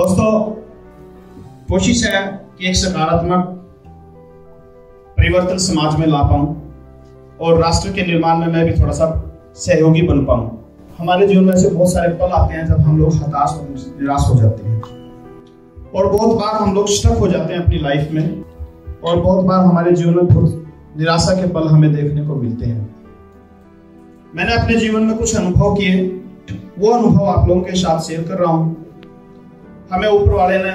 दोस्तों, कोशिश है कि एक सकारात्मक परिवर्तन समाज में ला पाऊं और राष्ट्र के निर्माण में मैं भी थोड़ा सा सहयोगी बन पाऊं। हमारे जीवन में ऐसे बहुत सारे पल आते हैं जब हम लोग हताश और निराश हो जाते हैं, और बहुत बार हम लोग स्टक हो जाते हैं अपनी लाइफ में, और बहुत बार हमारे जीवन में बहुत निराशा के पल हमें देखने को मिलते हैं। मैंने अपने जीवन में कुछ अनुभव किए, वो अनुभव आप लोगों के साथ शेयर कर रहा हूं। हमें ऊपर वाले ने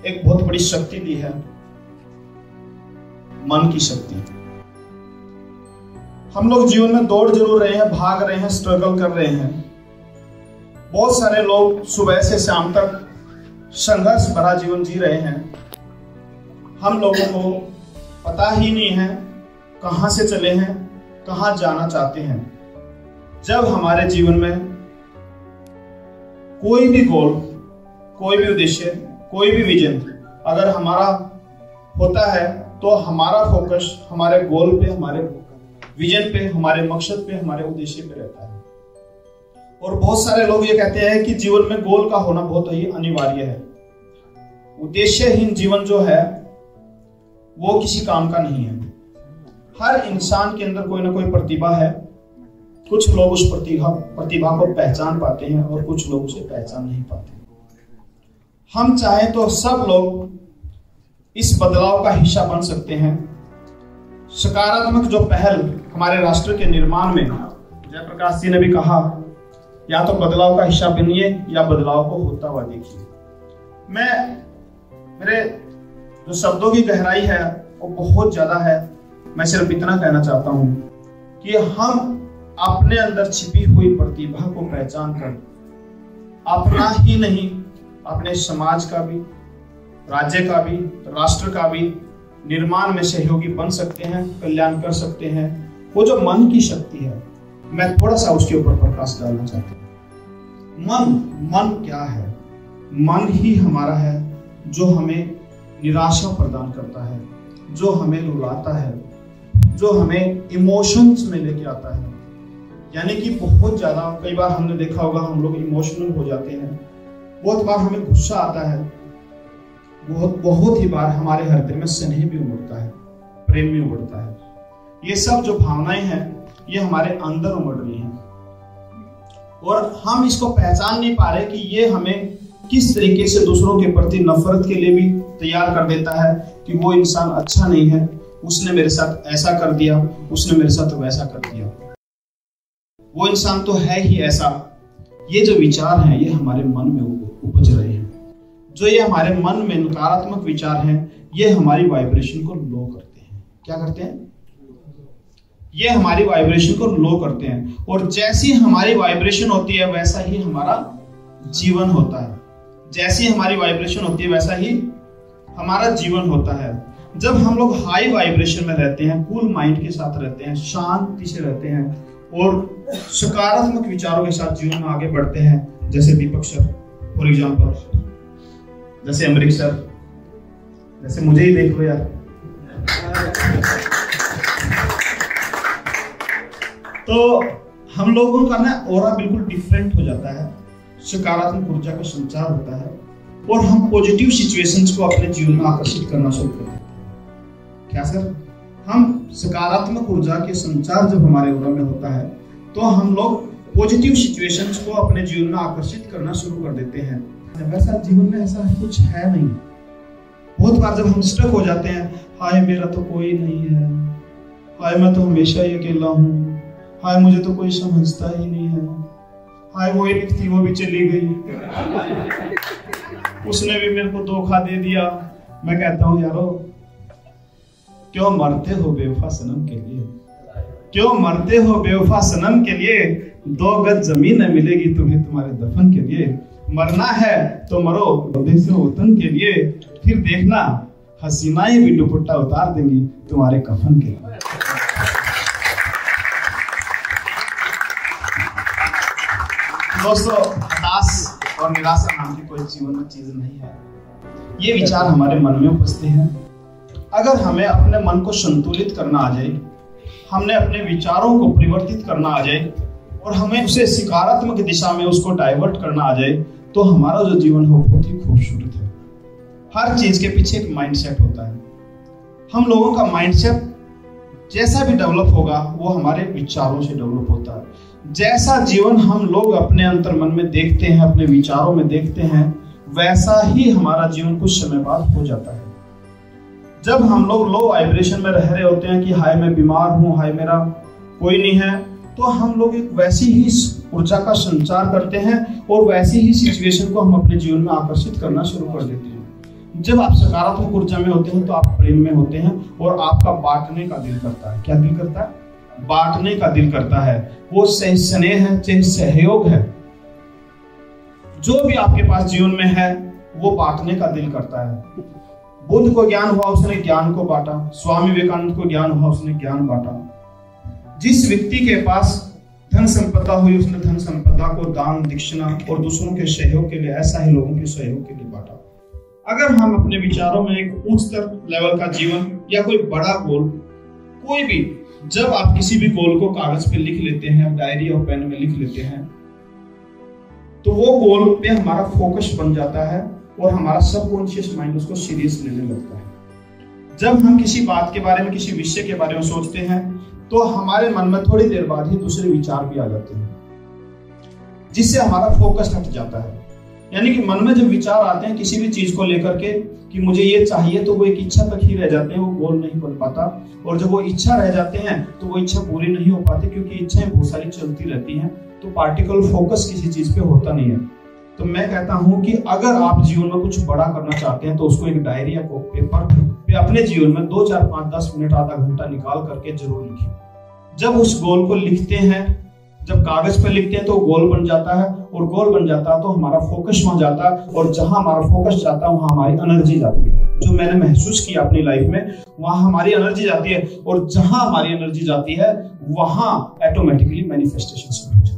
एक बहुत बड़ी शक्ति दी है, मन की शक्ति। हम लोग जीवन में दौड़ जरूर रहे हैं, भाग रहे हैं, स्ट्रगल कर रहे हैं। बहुत सारे लोग सुबह से शाम तक संघर्ष भरा जीवन जी रहे हैं। हम लोगों को पता ही नहीं है कहां से चले हैं, कहां जाना चाहते हैं। जब हमारे जीवन में कोई भी गोल, कोई भी उद्देश्य, कोई भी विजन अगर हमारा होता है तो हमारा फोकस हमारे गोल पे, हमारे विजन पे, हमारे मकसद पे, हमारे उद्देश्य पे रहता है। और बहुत सारे लोग ये कहते हैं कि जीवन में गोल का होना बहुत ही अनिवार्य है। उद्देश्यहीन जीवन जो है वो किसी काम का नहीं है। हर इंसान के अंदर कोई ना कोई प्रतिभा है। कुछ लोग उस प्रतिभा को पहचान पाते हैं और कुछ लोग उसे पहचान नहीं पाते। हम चाहें तो सब लोग इस बदलाव का हिस्सा बन सकते हैं। सकारात्मक जो पहल हमारे राष्ट्र के निर्माण में, जयप्रकाश जी ने भी कहा, या तो बदलाव का हिस्सा बनिए या बदलाव को होता हुआ देखिए। मेरे जो शब्दों की गहराई है वो बहुत ज्यादा है। मैं सिर्फ इतना कहना चाहता हूं कि हम अपने अंदर छिपी हुई प्रतिभा को पहचान कर अपना ही नहीं, अपने समाज का भी, राज्य का भी, राष्ट्र का भी निर्माण में सहयोगी बन सकते हैं, कल्याण कर सकते हैं। वो जो मन की शक्ति है, मैं थोड़ा सा उसके ऊपर प्रकाश डालना चाहता हूं। मन क्या है? मन ही हमारा है जो हमें निराशा प्रदान करता है, जो हमें रुलाता है, जो हमें इमोशंस में लेके आता है। यानी कि बहुत ज्यादा, कई बार हमने देखा होगा, हम लोग इमोशनल हो जाते हैं। बहुत बार हमें गुस्सा आता है, बहुत ही बार हमारे हृदय में स्नेह भी उमड़ता है, प्रेम भी उमड़ता है। ये सब जो भावनाएं हैं ये हमारे अंदर उमड़ रही हैं, और हम इसको पहचान नहीं पा रहे कि ये हमें किस तरीके से दूसरों के प्रति नफरत के लिए भी तैयार कर देता है कि वो इंसान अच्छा नहीं है, उसने मेरे साथ ऐसा कर दिया, उसने मेरे साथ वैसा कर दिया, वो इंसान तो है ही ऐसा। ये जो विचार हैं ये हमारे मन में उपज रहे हैं। जो ये हमारे मन में नकारात्मक विचार हैं ये हमारी वाइब्रेशन को लो करते हैं। क्या करते हैं? ये हमारी वाइब्रेशन को लो करते हैं, और जैसी हमारी वाइब्रेशन होती है वैसा ही हमारा जीवन होता है। जैसी हमारी वाइब्रेशन होती है वैसा ही हमारा जीवन होता है। जब हम लोग हाई वाइब्रेशन में रहते हैं, कूल माइंड के साथ रहते हैं, शांति से रहते हैं और सकारात्मक विचारों के साथ जीवन में आगे बढ़ते हैं, जैसे दीपक सर फॉर एग्जाम्पल, जैसे अमरीक सर, जैसे मुझे ही देख लो यार। तो हम लोगों का ना ऑरा बिल्कुल डिफरेंट हो जाता है, सकारात्मक ऊर्जा का संचार होता है, और हम पॉजिटिव सिचुएशंस को अपने जीवन में आकर्षित करना शुरू करते हैं। क्या सर? हम सकारात्मक ऊर्जा के संचार जब हमारे ऑरा में होता है तो हम लोग पॉजिटिव सिचुएशंस को अपने जीवन में आकर्षित करना शुरू कर देते हैं। वैसा जीवन में ऐसा कुछ है नहीं। बहुत बार जब हम स्टक हो जाते हैं, हाय मेरा तो कोई नहीं है, हाय मैं तो हमेशा ही अकेला हूँ, हाय मुझे तो कोई समझता ही नहीं है, हाय वो एक थी वो भी चली गई, उसने भी मेरे को धोखा दे दिया। मैं कहता हूँ यारो, क्यों मरते हो बेवफा सनम के लिए? क्यों मरते हो बेवफा सनम के लिए? 2 गज जमीन न मिलेगी तुम्हें तुम्हारे दफन के लिए। मरना है तो मरो देश वतन के लिए, फिर देखना हसीनाएं भी दुपट्टा उतार देंगी तुम्हारे कफन के लिए। दोस्तों, हताश और निराशा नाम की कोई जीवन में चीज नहीं है। ये विचार हमारे मन में उपजते हैं। अगर हमें अपने मन को संतुलित करना आ जाए, हमने अपने विचारों को परिवर्तित करना आ जाए, और हमें उसे सकारात्मक दिशा में उसको डाइवर्ट करना आ जाए, तो हमारा जो जीवन हो बहुत ही खूबसूरत हर चीज के पीछे एक माइंडसेट होता है। हम लोगों का माइंडसेट जैसा भी डेवलप होगा वो हमारे विचारों से डेवलप होता है। जैसा जीवन हम लोग अपने अंतर्मन में देखते हैं, अपने विचारों में देखते हैं, वैसा ही हमारा जीवन कुछ समय बाद हो जाता है। जब हम लोग लो वाइब्रेशन में रह रहे होते हैं कि हाय मैं बीमार हूं, हाय मेरा कोई नहीं है, तो हम लोग एक वैसी ही ऊर्जा का संचार करते हैं और वैसी ही सिचुएशन को हम अपने जीवन में आकर्षित करना शुरू कर देते हैं। जब आप सकारात्मक ऊर्जा में होते हैं तो आप प्रेम में होते हैं और आपका बांटने का दिल करता है। क्या दिल करता है? बांटने का दिल करता है। वो चाहे स्नेह है, चाहे सहयोग है, जो भी आपके पास जीवन में है वो बांटने का दिल करता है। बुद्ध को ज्ञान हुआ, उसने ज्ञान को बांटा। स्वामी विवेकानंद को ज्ञान हुआ, उसने ज्ञान बांटा। जिस व्यक्ति के पास धन संपदा हुई, उसने धन संपदा को दान, दक्षिणा और दूसरों के सहयोग के लिए, ऐसा ही लोगों के सहयोग के लिए बांटा। अगर हम अपने विचारों में एक उच्चतर लेवल का जीवन या कोई बड़ा गोल, कोई भी, जब आप किसी भी गोल को कागज पे लिख लेते हैं, डायरी और पेन में लिख लेते हैं, तो वो गोल पे हमारा फोकस बन जाता है और हमारा सबकॉन्शियस माइंड उसको सीरियस लेने लगता है। जब हम किसी बात के बारे में, किसी विषय के बारे में सोचते हैं तो हमारे मन में थोड़ी देर बाद ही दूसरे विचार भी आ जाते हैं, जिससे हमारा फोकस हट जाता है। यानी कि मन में जब विचार आते हैं किसी भी चीज को लेकर के कि मुझे ये चाहिए, तो वो एक इच्छा तक ही रह जाते हैं, वो गोल नहीं बन पाता। और जब वो इच्छा रह जाते हैं तो वो इच्छा पूरी नहीं हो पाती, क्योंकि इच्छाएं बहुत सारी चलती रहती हैं, तो पार्टिकल फोकस किसी चीज पे होता नहीं है। तो मैं कहता हूं कि अगर आप जीवन में कुछ बड़ा करना चाहते हैं तो उसको एक डायरी या पेपर पे अपने जीवन में 2, 4, 5, 10 मिनट, आधा घंटा निकाल करके जरूर लिखिए। जब उस गोल को लिखते हैं, जब कागज पर लिखते हैं तो गोल बन जाता है, और गोल बन जाता है तो हमारा फोकस वहां जाता है, और जहां हमारा फोकस जाता है वहां हमारी एनर्जी जाती है। जो मैंने महसूस किया अपनी लाइफ में, वहां हमारी एनर्जी जाती है, और जहां हमारी एनर्जी जाती है वहां ऑटोमेटिकली मैनिफेस्टेशन शुरू हो जाती है।